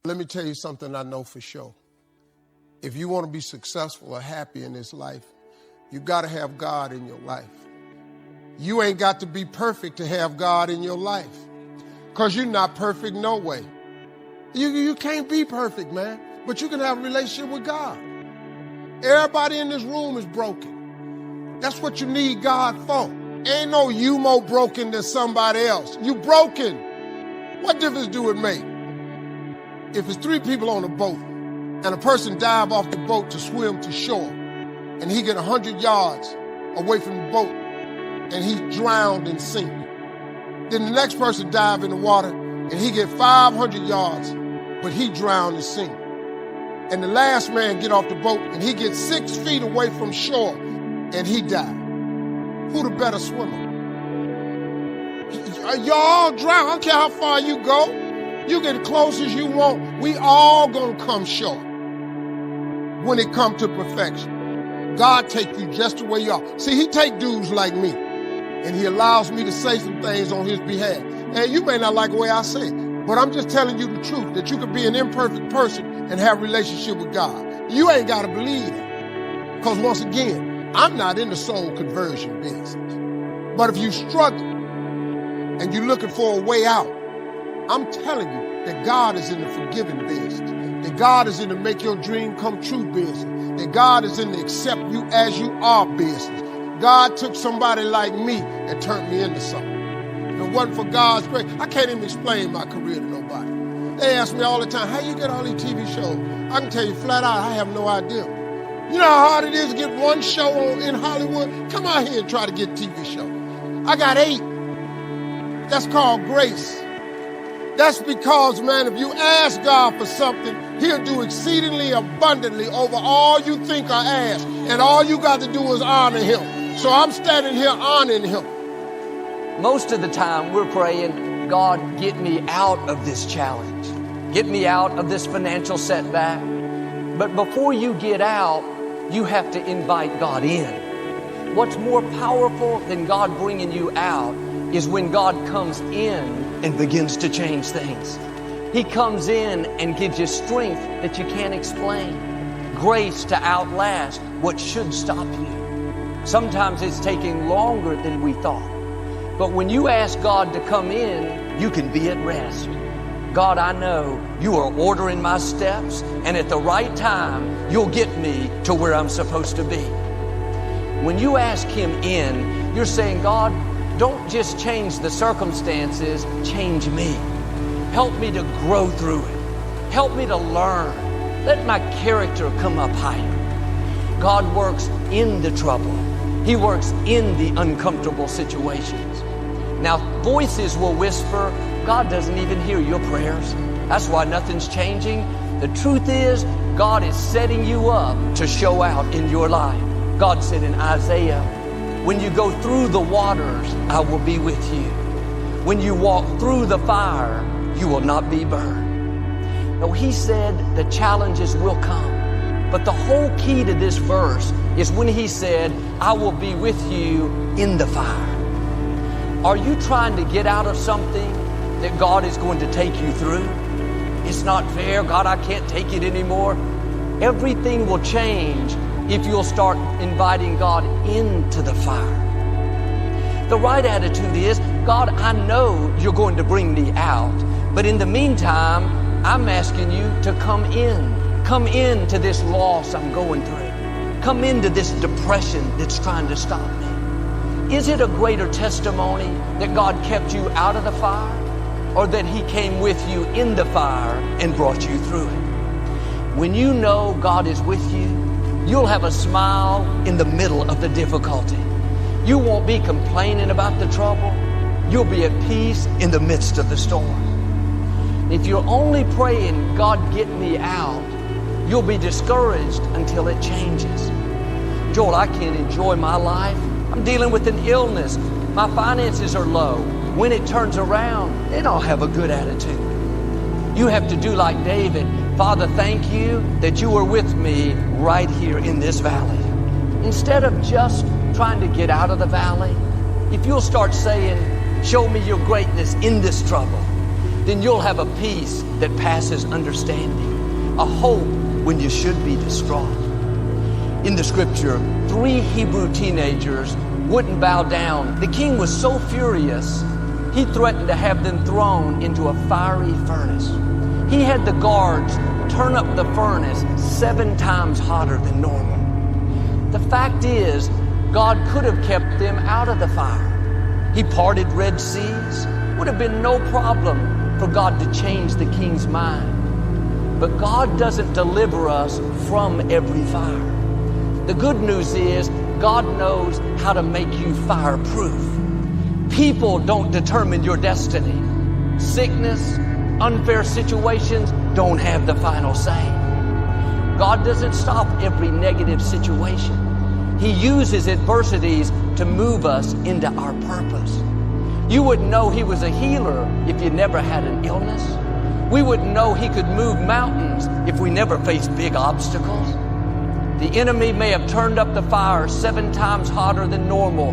Let me tell you something I know for sure. If you want to be successful or happy in this life, you got to have God in your life. You ain't got to be perfect to have God in your life, because you're not perfect no way. You can't be perfect, man, but you can have a relationship with God. Everybody in this room is broken. That's what you need God for. Ain't no you more broken than somebody else. You broken. What difference do it make? If it's 3 people on a boat and a person dive off the boat to swim to shore and he get 100 yards away from the boat and he drowned and sink, then the next person dive in the water and he get 500 yards, but he drowned and sink. And the last man get off the boat and he gets 6 feet away from shore and he died. Who the better swimmer? Y'all all drown. I don't care how far you go. You get as close as you want. We all gonna come short when it comes to perfection. God take you just the way you are. See, he take dudes like me, and he allows me to say some things on his behalf. And you may not like the way I say it, but I'm just telling you the truth, that you could be an imperfect person and have a relationship with God. You ain't gotta believe it. Because once again, I'm not in the soul conversion business. But if you struggle and you're looking for a way out, I'm telling you that God is in the forgiving business, that God is in the make your dream come true business, that God is in the accept you as you are business. God took somebody like me and turned me into something. If it wasn't for God's grace, I can't even explain my career to nobody. They ask me all the time, how you get all these TV shows? I can tell you flat out, I have no idea. You know how hard it is to get one show on in Hollywood? Come out here and try to get a TV show. I got 8. That's called grace. That's because, man, if you ask God for something, he'll do exceedingly abundantly over all you think or ask. And all you got to do is honor him. So I'm standing here honoring him. Most of the time we're praying, God, get me out of this challenge. Get me out of this financial setback. But before you get out, you have to invite God in. What's more powerful than God bringing you out is when God comes in and begins to change things. He comes in and gives you strength that you can't explain, grace to outlast what should stop you. Sometimes it's taking longer than we thought. But when you ask God to come in, you can be at rest. God, I know you are ordering my steps, and at the right time, you'll get me to where I'm supposed to be. When you ask him in, you're saying, God, don't just change the circumstances, change me. Help me to grow through it. Help me to learn. Let my character come up higher. God works in the trouble. He works in the uncomfortable situations. Now, voices will whisper, God doesn't even hear your prayers. That's why nothing's changing. The truth is, God is setting you up to show out in your life. God said in Isaiah, when you go through the waters, I will be with you. When you walk through the fire, you will not be burned. No, he said the challenges will come. But the whole key to this verse is when he said, I will be with you in the fire. Are you trying to get out of something that God is going to take you through? It's not fair. God, I can't take it anymore. Everything will change if you'll start inviting God into the fire. The right attitude is, God, I know you're going to bring me out, but in the meantime, I'm asking you to come into this loss I'm going through. Come into this depression that's trying to stop me. Is it a greater testimony that God kept you out of the fire, or that he came with you in the fire and brought you through it? When you know God is with you, you'll have a smile in the middle of the difficulty. You won't be complaining about the trouble. You'll be at peace in the midst of the storm. If you're only praying, God, get me out, you'll be discouraged until it changes. Joel, I can't enjoy my life. I'm dealing with an illness. My finances are low. When it turns around, they don't have a good attitude. You have to do like David. Father, thank you that you are with me right here in this valley. Instead of just trying to get out of the valley, if you'll start saying, show me your greatness in this trouble. then you'll have a peace that passes understanding, a hope when you should be distraught. In the scripture, 3 Hebrew teenagers wouldn't bow down. The king was so furious, he threatened to have them thrown into a fiery furnace. He had the guards turn up the furnace 7 times hotter than normal. The fact is, God could have kept them out of the fire. He parted Red Seas. Would have been no problem for God to change the king's mind. But God doesn't deliver us from every fire. The good news is God knows how to make you fireproof. People don't determine your destiny. Sickness, unfair situations don't have the final say. God doesn't stop every negative situation. He uses adversities to move us into our purpose. You wouldn't know He was a healer if you never had an illness. We wouldn't know He could move mountains if we never faced big obstacles. The enemy may have turned up the fire 7 times hotter than normal.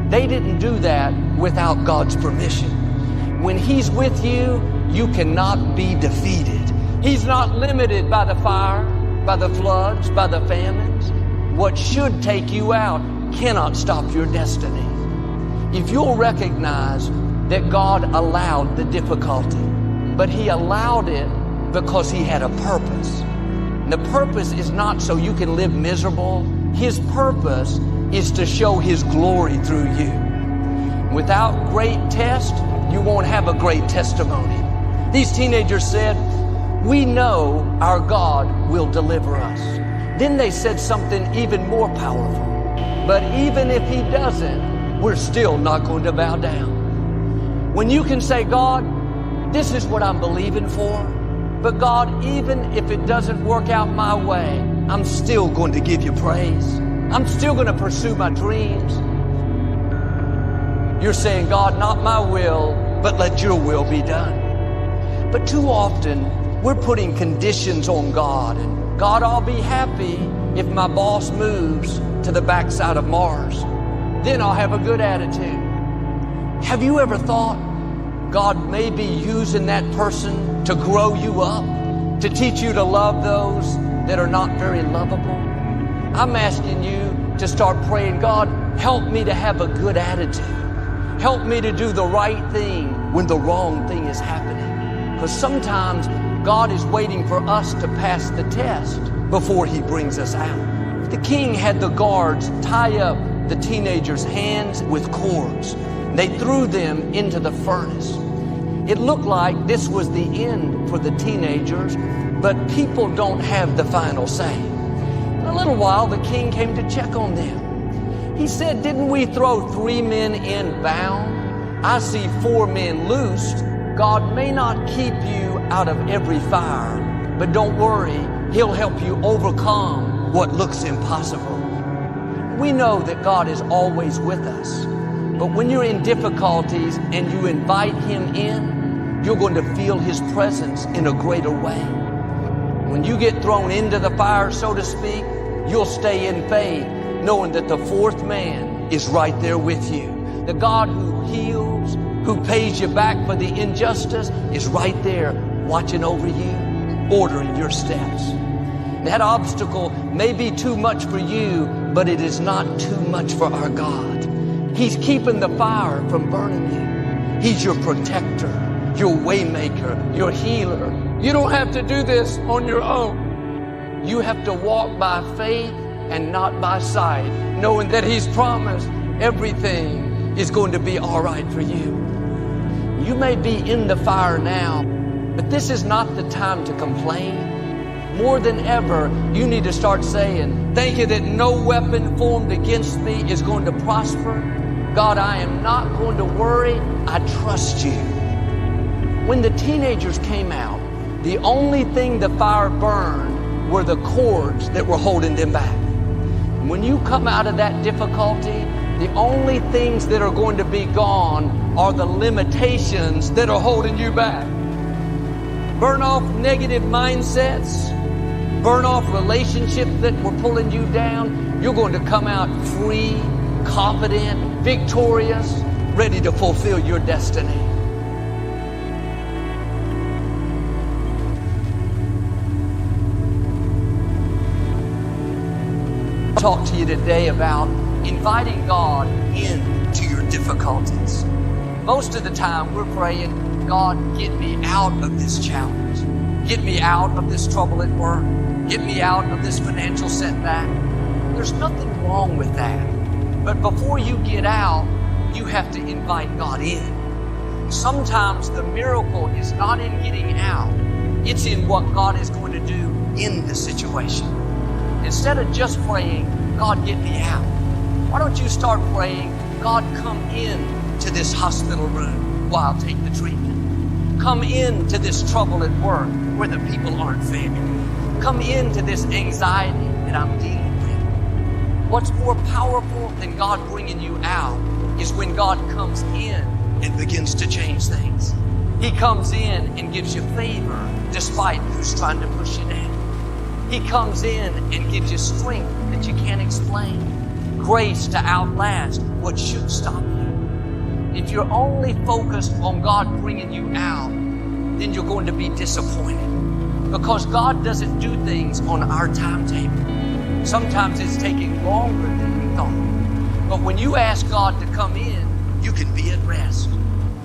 They didn't do that without God's permission. When He's with you, you cannot be defeated. He's not limited by the fire, by the floods, by the famines. What should take you out cannot stop your destiny. If you'll recognize that God allowed the difficulty, but He allowed it because He had a purpose. And the purpose is not so you can live miserable. His purpose is to show His glory through you. Without great test, you won't have a great testimony. These teenagers said, "We know our God will deliver us." Then they said something even more powerful. "But even if He doesn't, we're still not going to bow down." When you can say, "God, this is what I'm believing for, but God, even if it doesn't work out my way, I'm still going to give you praise. I'm still going to pursue my dreams." You're saying, "God, not my will, but let your will be done." But too often, we're putting conditions on God. And God, I'll be happy if my boss moves to the backside of Mars. Then I'll have a good attitude. Have you ever thought God may be using that person to grow you up, to teach you to love those that are not very lovable? I'm asking you to start praying, "God, help me to have a good attitude. Help me to do the right thing when the wrong thing is happening." Because sometimes God is waiting for us to pass the test before He brings us out. The king had the guards tie up the teenagers' hands with cords. They threw them into the furnace. It looked like this was the end for the teenagers, but people don't have the final say. In a little while, the king came to check on them. He said, "Didn't we throw 3 men in bound? I see 4 men loosed. God may not keep you out of every fire, but don't worry, He'll help you overcome what looks impossible." We know that God is always with us, but when you're in difficulties and you invite Him in, you're going to feel His presence in a greater way. When you get thrown into the fire, so to speak, you'll stay in faith, knowing that the 4th man is right there with you. The God who heals, who pays you back for the injustice, is right there watching over you, ordering your steps. That obstacle may be too much for you, but it is not too much for our God. He's keeping the fire from burning you. He's your protector, your waymaker, your healer. You don't have to do this on your own. You have to walk by faith and not by sight, knowing that He's promised everything is going to be all right for you. You may be in the fire now, but this is not the time to complain. More than ever, you need to start saying, "Thank you that no weapon formed against me is going to prosper. God, I am not going to worry. I trust you." When the teenagers came out, the only thing the fire burned were the cords that were holding them back. When you come out of that difficulty, the only things that are going to be gone are the limitations that are holding you back. Burn off negative mindsets. Burn off relationships that were pulling you down. You're going to come out free, confident, victorious, ready to fulfill your destiny. talk to you today about inviting God into your difficulties. Most of the time we're praying, God, get me out of this challenge. Get me out of this trouble at work. Get me out of this financial setback. There's nothing wrong with that. But before you get out, you have to invite God in. Sometimes the miracle is not in getting out. It's in what God is going to do in the situation. Instead of just praying, God, get me out, why don't you start praying, God, come in to this hospital room while I take the treatment. Come into this trouble at work where the people aren't fair. Come into this anxiety that I'm dealing with. What's more powerful than God bringing you out is when God comes in and begins to change things. He comes in and gives you favor despite who's trying to push you down. He comes in and gives you strength that you can't explain, grace to outlast what should stop you. If you're only focused on God bringing you out, then you're going to be disappointed, because God doesn't do things on our timetable. Sometimes it's taking longer than we thought. But when you ask God to come in, you can be at rest.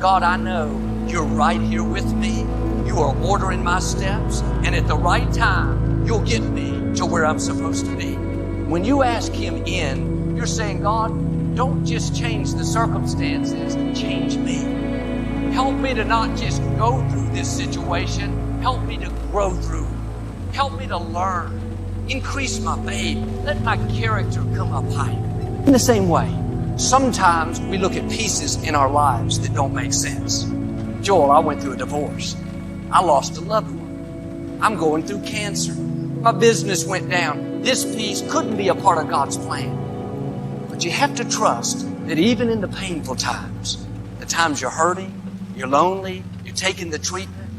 God, I know you're right here with me. You are ordering my steps, and at the right time, you'll get me to where I'm supposed to be. When you ask Him in, you're saying, God, don't just change the circumstances, change me. Help me to not just go through this situation. Help me to grow through it. Help me to learn. Increase my faith. Let my character come up higher. In the same way, sometimes we look at pieces in our lives that don't make sense. Joel, I went through a divorce. I lost a loved one. I'm going through cancer. My business went down. This piece couldn't be a part of God's plan. But you have to trust that even in the painful times, the times you're hurting, you're lonely, you're taking the treatment,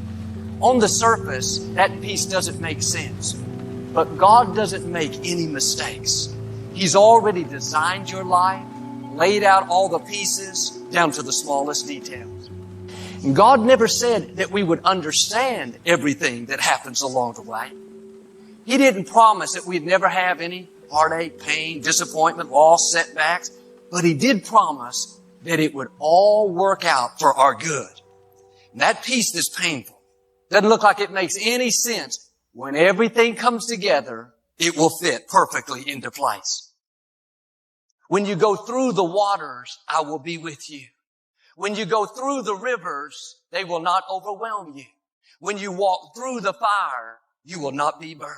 on the surface, that piece doesn't make sense. But God doesn't make any mistakes. He's already designed your life, laid out all the pieces down to the smallest details. And God never said that we would understand everything that happens along the way. He didn't promise that we'd never have any heartache, pain, disappointment, loss, setbacks, but He did promise that it would all work out for our good. And that piece that's painful, doesn't look like it makes any sense. When everything comes together, it will fit perfectly into place. When you go through the waters, I will be with you. When you go through the rivers, they will not overwhelm you. When you walk through the fire, you will not be burned.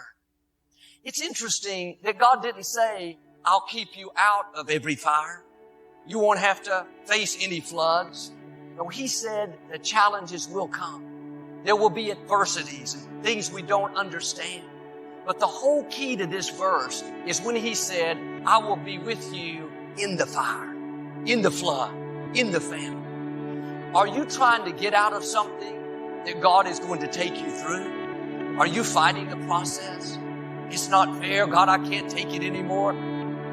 It's interesting that God didn't say, I'll keep you out of every fire. You won't have to face any floods. No, He said the challenges will come. There will be adversities and things we don't understand. But the whole key to this verse is when He said, I will be with you in the fire, in the flood, in the famine. Are you trying to get out of something that God is going to take you through? Are you fighting the process? It's not fair. God, I can't take it anymore.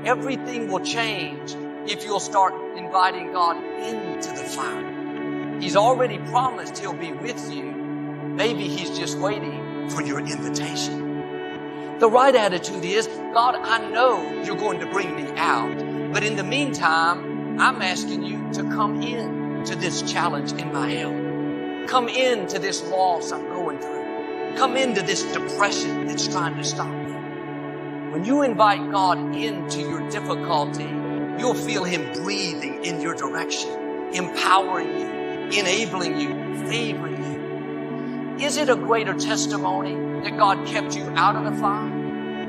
Everything will change if you'll start inviting God into the fire. He's already promised He'll be with you. Maybe He's just waiting for your invitation. The right attitude is, God, I know you're going to bring me out, but in the meantime, I'm asking you to come in to this challenge in my health. Come into this loss I'm going through. Come into this depression that's trying to stop me. When you invite God into your difficulty, you'll feel Him breathing in your direction, empowering you, enabling you, favoring you. Is it a greater testimony that God kept you out of the fire,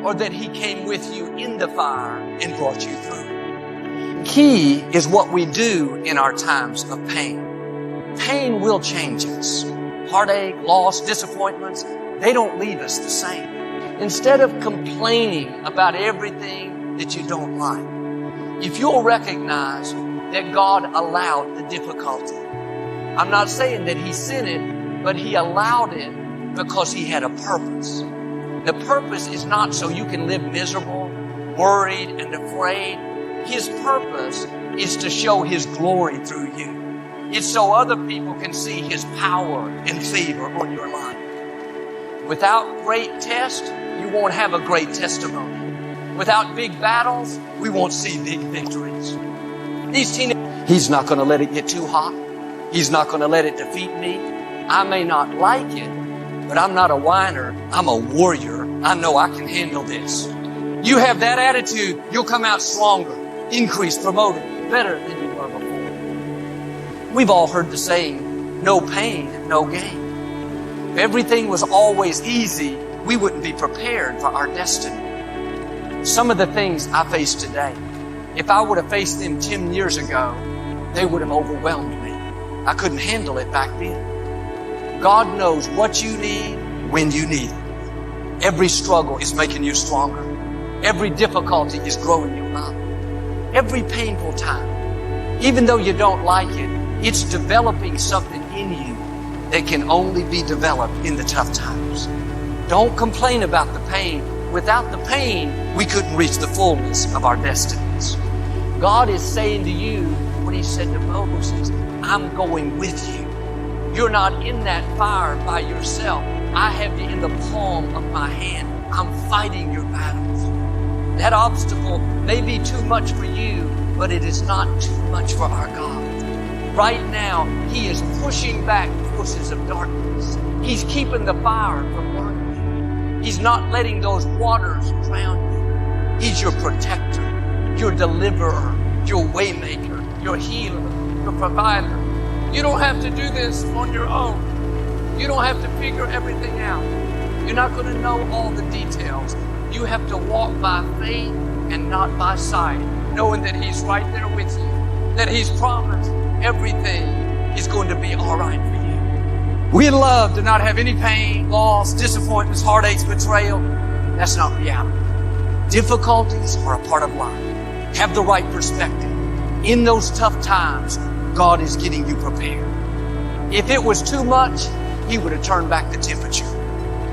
or that He came with you in the fire and brought you through? Key is what we do in our times of pain. Pain will change us. Heartache, loss, disappointments, they don't leave us the same. Instead of complaining about everything that you don't like, if you'll recognize that God allowed the difficulty. I'm not saying that He sent it, but He allowed it because He had a purpose. The purpose is not so you can live miserable, worried, and afraid. His purpose is to show His glory through you. It's so other people can see His power and favor on your life. Without great test, you won't have a great testimony. Without big battles, we won't see big victories. He's not going to let it get too hot. He's not going to let it defeat me. I may not like it, but I'm not a whiner. I'm a warrior. I know I can handle this. You have that attitude, you'll come out stronger, increased, promoted, better than you were before. We've all heard the saying, no pain, no gain. If everything was always easy, we wouldn't be prepared for our destiny. Some of the things I face today, if I would have faced them 10 years ago, they would have overwhelmed me. I couldn't handle it back then. God knows what you need when you need it. Every struggle is making you stronger. Every difficulty is growing you up. Every painful time, even though you don't like it, it's developing something in you that can only be developed in the tough times. Don't complain about the pain. Without the pain, we couldn't reach the fullness of our destinies. God is saying to you what He said to Moses, I'm going with you. You're not in that fire by yourself. I have you in the palm of my hand. I'm fighting your battles. That obstacle may be too much for you, but it is not too much for our God. Right now, He is pushing back forces of darkness. He's keeping the fire from burning you. He's not letting those waters drown you. He's your protector, your deliverer, your waymaker, your healer, your provider. You don't have to do this on your own. You don't have to figure everything out. You're not going to know all the details. You have to walk by faith and not by sight, knowing that He's right there with you, that He's promised everything is going to be all right for you. We'd love to not have any pain, loss, disappointments, heartaches, betrayal. That's not reality. Difficulties are a part of life. Have the right perspective. In those tough times, God is getting you prepared. If it was too much, He would have turned back the temperature.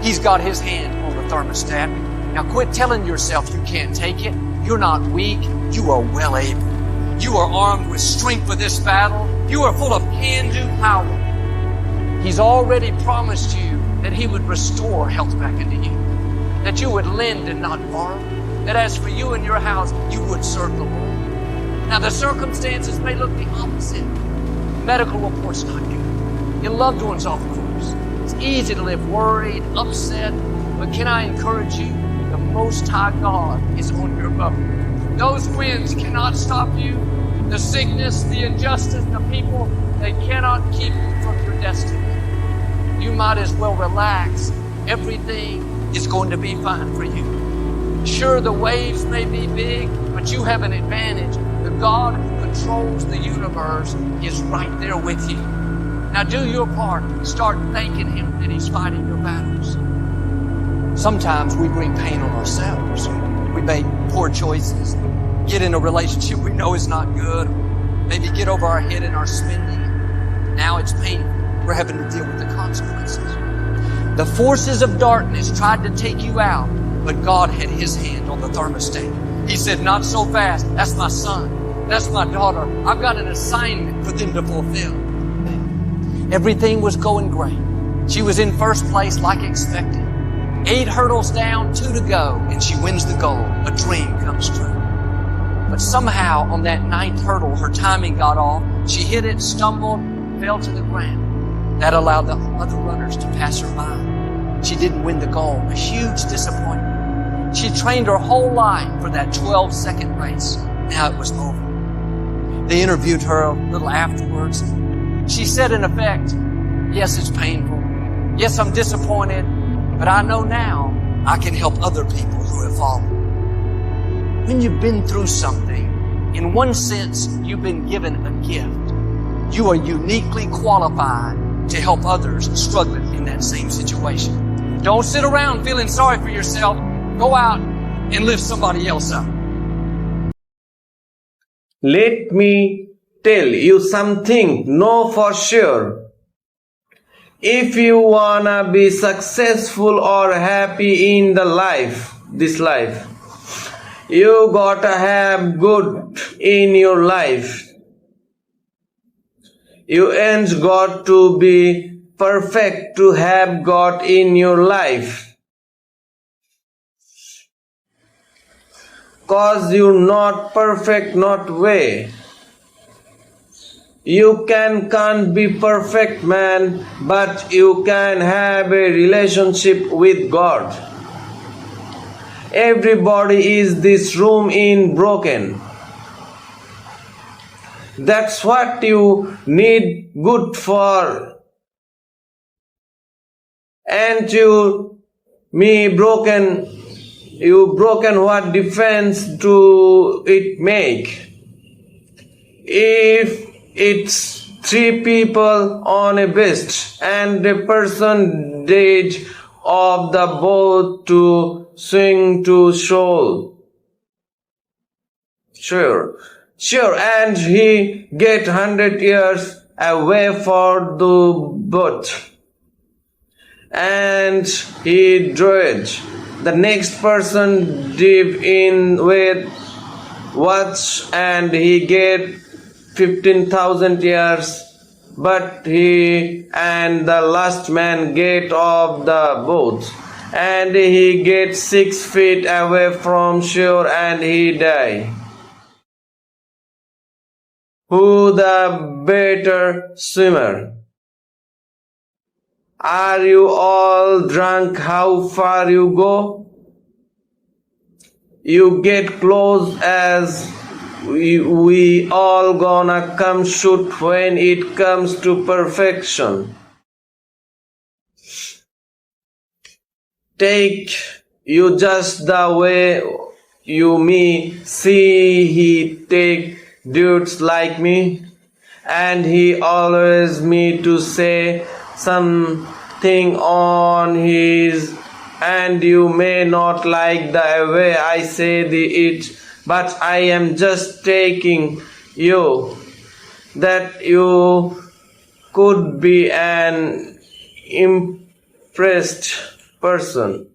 He's got His hand on the thermostat. Now quit telling yourself you can't take it. You're not weak. You are well able. You are armed with strength for this battle. You are full of can-do power. He's already promised you that He would restore health back into you, that you would lend and not borrow, that as for you and your house, you would serve the Lord. Now the circumstances may look the opposite. Medical reports not good. Your loved ones off course. It's easy to live worried, upset, but can I encourage you? The Most High God is on your boat. Those winds cannot stop you. The sickness, the injustice, the people, they cannot keep you from your destiny. You might as well relax. Everything is going to be fine for you. Sure, the waves may be big, but you have an advantage. The God who controls the universe is right there with you. Now do your part. Start thanking Him that He's fighting your battles. Sometimes we bring pain on ourselves. We make poor choices, get in a relationship we know is not good, maybe get over our head in our spending. Now it's painful. We're having to deal with the consequences. The forces of darkness tried to take you out, but God had His hand on the thermostat. He said, not so fast. That's my son. That's my daughter. I've got an assignment for them to fulfill. Everything was going great. She was in first place like expected. 8 hurdles down, 2 to go, and she wins the goal. A dream comes true. But somehow on that 9th hurdle, her timing got off. She hit it, stumbled, fell to the ground. That allowed the other runners to pass her by. She didn't win the goal. A huge disappointment. She trained her whole life for that 12-second race. Now it was over. They interviewed her a little afterwards. She said in effect, yes, it's painful. Yes, I'm disappointed. But I know now I can help other people who have fallen. When you've been through something, in one sense, you've been given a gift. You are uniquely qualified to help others struggling in that same situation. Don't sit around feeling sorry for yourself. Go out and lift somebody else up. Let me tell you something, know for sure. If you wanna be successful or happy in this life, you gotta have good in your life. You ain't got to be perfect to have God in your life. cause you're not perfect, not way. You can't be perfect man, but you can have a relationship with God. Everybody is this room in broken. That's what you need good for. And you broken, what difference do it make? If it's 3 people on a beach and a person died of the boat to swing to shore. Sure, and he get 100 years away for the boat. And he drowned. The next person dive in with watch and he get 15,000 years, but he and the last man get off the boat and he gets 6 feet away from shore and he die. Who the better swimmer? Are you all drunk how far you go? You get close as we all gonna come shoot when it comes to perfection. Take you just the way you me. See he take dudes like me, and he always me to say something on his, and you may not like the way I say it, but I am just taking you that you could be an impressed person.